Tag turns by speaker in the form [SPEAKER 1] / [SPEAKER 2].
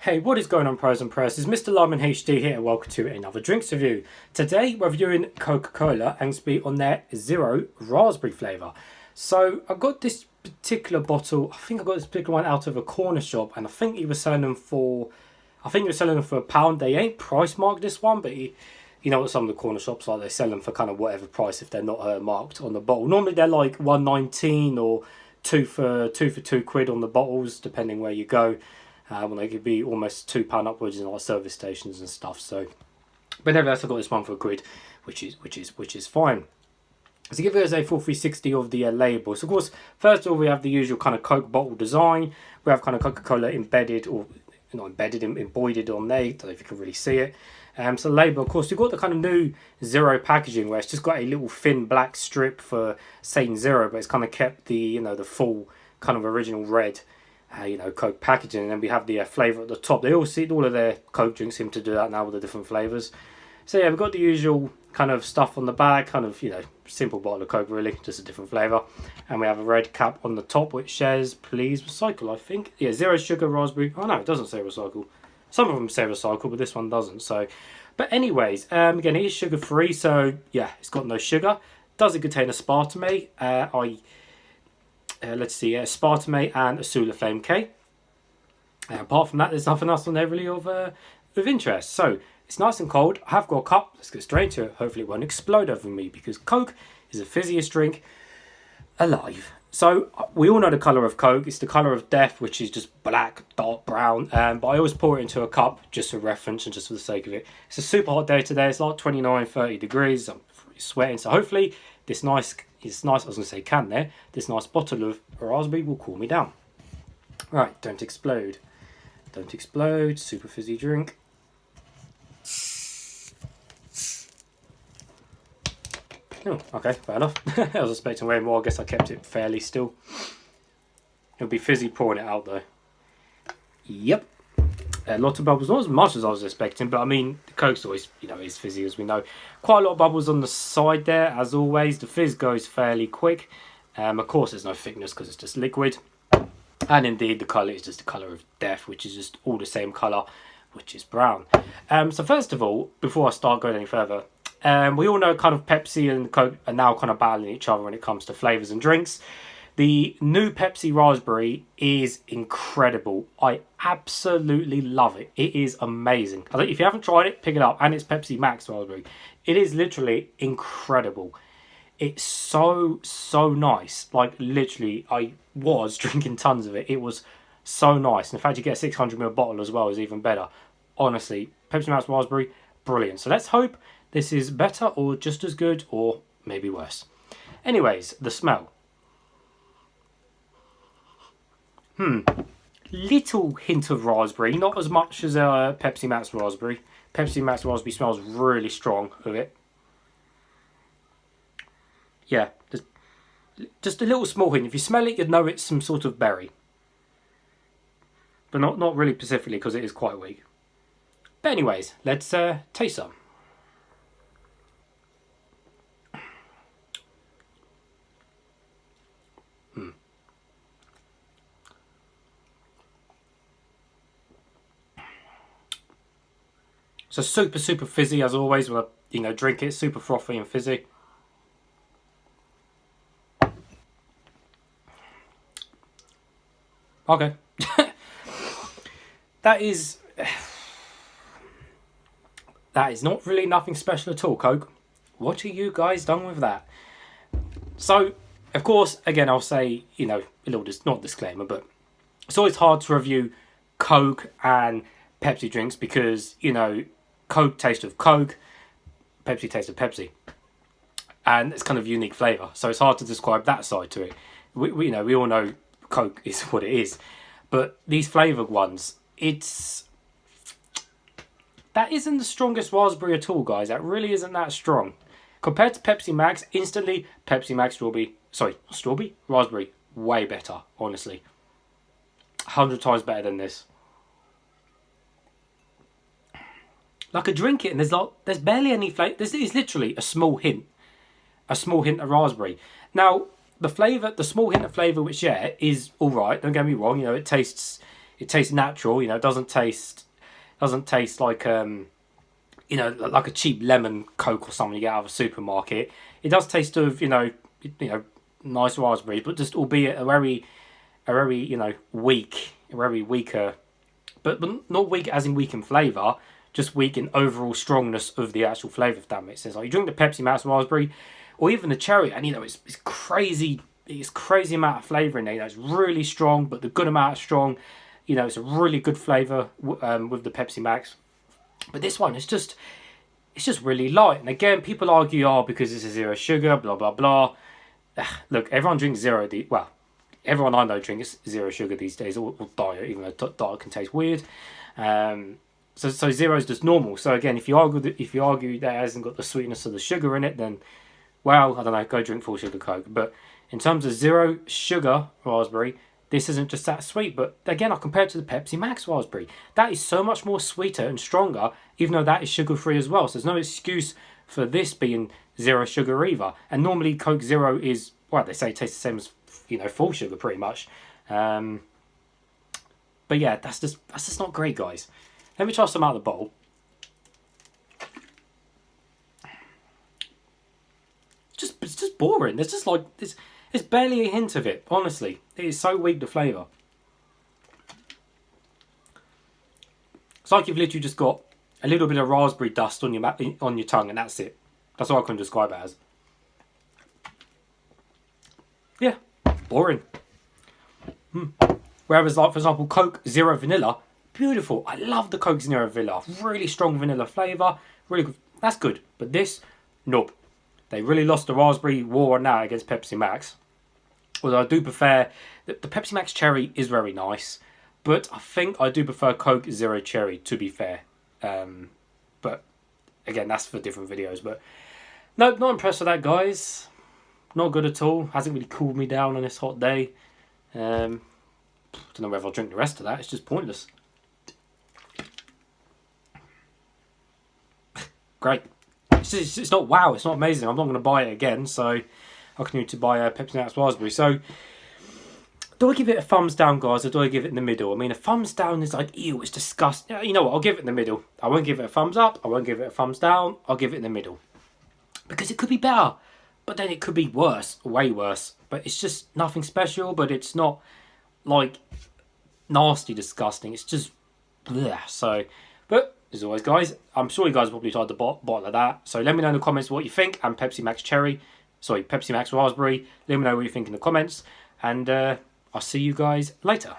[SPEAKER 1] Hey, what is going on, pros and pros? It's Mr. Larman HD here, and welcome to another drinks review. Today we're reviewing Coca-Cola and to be on their Zero Raspberry flavour. So I got this particular bottle, I think I got this particular one out of a corner shop, and I think he was selling them for, £1. They ain't price marked this one, but you know what some of the corner shops are, they sell them for kind of whatever price if they're not marked on the bottle. Normally they're like $1.19 or two for £2 on the bottles, depending where you go. When they could be almost £2 upwards in like service stations and stuff. So, but nevertheless, I got this one for £1, which is fine. So to give you guys a full 360 of the label. So of course, first of all, we have the usual kind of Coke bottle design. We have kind of Coca-Cola embedded, or not embedded, embroidered on there. I don't know if you can really see it. So the label, of course, we've got the kind of new Zero packaging where it's just got a little thin black strip for saying Zero, but it's kind of kept the the full kind of original red. Coke packaging, and then we have the flavour at the top. They all of their Coke drinks seem to do that now with the different flavours. So yeah, we've got the usual kind of stuff on the bag, kind of simple bottle of Coke really, just a different flavour. And we have a red cap on the top which says please recycle, I think. Yeah, zero sugar raspberry. Oh no, it doesn't say recycle. Some of them say recycle, but this one doesn't. So, but anyways, again, it is sugar free, so yeah, it's got no sugar. Does it contain aspartame? Let's see, aspartame and a Flame K. Apart from that, there's nothing else on there really of interest. So it's nice and cold. I have got a cup. Let's get straight to it. Hopefully it won't explode over me because Coke is the fizziest drink alive. So we all know the colour of Coke. It's the colour of death, which is just black, dark brown. But I always pour it into a cup just for reference and just for the sake of it. It's a super hot day today. It's like 29, 30 degrees. I'm sweating. So hopefully this nice, I was going to say can there, this nice bottle of raspberry will cool me down. Right, don't explode. Don't explode. Super fizzy drink. Oh, okay, fair enough. I was expecting way more. I guess I kept it fairly still. It'll be fizzy pouring it out though. Yep. A lot of bubbles, not as much as I was expecting, but I mean, the Coke's always, is fizzy as we know. Quite a lot of bubbles on the side there, as always. The fizz goes fairly quick. Of course, there's no thickness because it's just liquid. And indeed, the colour is just the colour of death, which is just all the same colour, which is brown. So first of all, before I start going any further, we all know kind of Pepsi and Coke are now kind of battling each other when it comes to flavours and drinks. The new Pepsi Raspberry is incredible. I absolutely love it. It is amazing. I think if you haven't tried it, pick it up. And it's Pepsi Max Raspberry. It is literally incredible. It's so nice. Like literally, I was drinking tons of it. It was so nice. And in fact, you get a 600ml bottle as well is even better. Honestly, Pepsi Max Raspberry, brilliant. So let's hope this is better or just as good or maybe worse. Anyways, the smell. Little hint of raspberry, not as much as Pepsi Max Raspberry. Pepsi Max Raspberry smells really strong of it. Yeah, just a little small hint. If you smell it, you'd know it's some sort of berry. But not really specifically because it is quite weak. But anyways, let's taste some. So super fizzy as always when I drink it, super frothy and fizzy. Okay. That is not really nothing special at all, Coke. What are you guys done with that? So, of course, again, I'll say, a little, not disclaimer, but it's always hard to review Coke and Pepsi drinks because, Coke tastes of Coke, Pepsi tastes of Pepsi. And it's kind of unique flavour. So it's hard to describe that side to it. We all know Coke is what it is. But these flavoured ones, that isn't the strongest raspberry at all, guys. That really isn't that strong. Compared to Pepsi Max, instantly, Pepsi Max raspberry, way better, honestly. 100 times better than this. Like I drink it and there's barely any flavour. This is literally a small hint of raspberry. Now the flavour, the small hint of flavour which is all right. Don't get me wrong. It tastes it tastes natural. You know, it doesn't taste like you know, like a cheap lemon Coke or something you get out of a supermarket. It does taste of, you know, nice raspberry, but just albeit a very you know, weaker, but not weak as in weak in flavour, just weak in overall strongness of the actual flavour, if that makes sense. Like you drink the Pepsi Max raspberry, or even the cherry, and you know, it's crazy amount of flavour in there. You know, it's really strong, but the good amount of strong. You know, it's a really good flavour with the Pepsi Max. But this one, it's just really light. And again, people argue, oh, because it's a zero sugar, blah blah blah. Look, everyone drinks zero. Well, everyone I know drinks zero sugar these days, or diet, even though diet can taste weird. So zero is just normal. So again, if you argue that it hasn't got the sweetness of the sugar in it, then well, I don't know, go drink full sugar Coke. But in terms of zero sugar raspberry, this isn't just that sweet. But again, I compare it to the Pepsi Max raspberry. That is so much more sweeter and stronger, even though that is sugar free as well. So there's no excuse for this being zero sugar either. And normally Coke Zero is, well, they say it tastes the same as, you know, full sugar pretty much. But yeah, that's just not great, guys. Let me try some out of the bowl. It's just boring. There's just like there's barely a hint of it. Honestly, it is so weak, the flavour. It's like you've literally just got a little bit of raspberry dust on your tongue, and that's it. That's all I can describe it as. Yeah, boring. Whereas, like for example, Coke Zero Vanilla, beautiful. I love the Coke Zero Vanilla. Really strong vanilla flavour. Really good. That's good. But this, nope. They really lost the raspberry war on that against Pepsi Max. Although I do prefer the Pepsi Max Cherry is very nice, but I think I do prefer Coke Zero Cherry, to be fair. But again, that's for different videos. But no, not impressed with that, guys. Not good at all. Hasn't really cooled me down on this hot day. Don't know whether I'll drink the rest of that. It's just pointless. Great. It's not wow. It's not amazing. I'm not going to buy it again. So I continue to buy Pepsi Max Raspberry. So do I give it a thumbs down, guys, or do I give it in the middle? I mean, a thumbs down is like, ew, it's disgusting. You know what? I'll give it in the middle. I won't give it a thumbs up. I won't give it a thumbs down. I'll give it in the middle. Because it could be better. But then it could be worse. Way worse. But it's just nothing special. But it's not like nasty disgusting. It's just bleh. So, but as always, guys, I'm sure you guys probably tried the bottle of that. So let me know in the comments what you think. And Pepsi Max Cherry. Sorry, Pepsi Max Raspberry. Let me know what you think in the comments. And I'll see you guys later.